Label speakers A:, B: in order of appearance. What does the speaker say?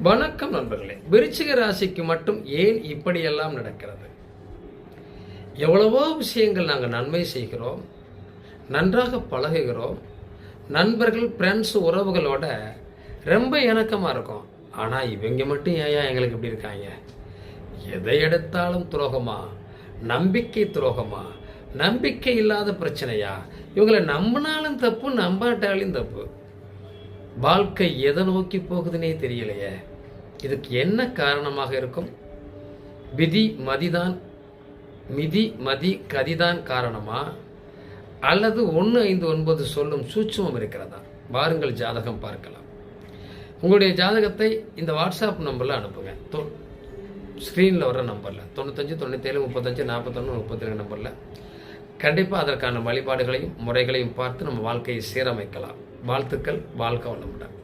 A: வணக்கம் நண்பர்களே. விருச்சிக ராசிக்கு மட்டும் ஏன் இப்படியெல்லாம் நடக்கிறது? எவ்வளவோ விஷயங்கள் நாங்கள் நன்மை செய்கிறோம், நன்றாக பழகுகிறோம், நண்பர்கள் ஃப்ரெண்ட்ஸ் உறவுகளோட ரொம்ப இணக்கமாக இருக்கும். ஆனால் இவங்க மட்டும் ஏன் எங்களுக்கு இப்படி இருக்காங்க? எதை எடுத்தாலும் துரோகமா, நம்பிக்கை துரோகமா, நம்பிக்கை இல்லாத பிரச்சனையா? இவங்களை நம்பினாலும் தப்பு, நம்பாட்டாலும் தப்பு. வாழ்க்கை எதை நோக்கி போகுதுன்னே தெரியலையே. இதுக்கு என்ன காரணமாக இருக்கும்? விதி மதி கதிதான் காரணமா, அல்லது 159 சொல்லும் சூட்சுமம் இருக்கிறதா? வாருங்கள் ஜாதகம் பார்க்கலாம். உங்களுடைய ஜாதகத்தை இந்த வாட்ஸ்அப் நம்பரில் அனுப்புங்க. ஸ்க்ரீனில் வர நம்பரில் 95 97 35 41 32 நம்பரில் கண்டிப்பாக அதற்கான வழிபாடுகளையும் முறைகளையும் பார்த்து நம்ம வாழ்க்கையை சீரமைக்கலாம். வாழ்த்துக்கள். வாழ்க வளமுடன்.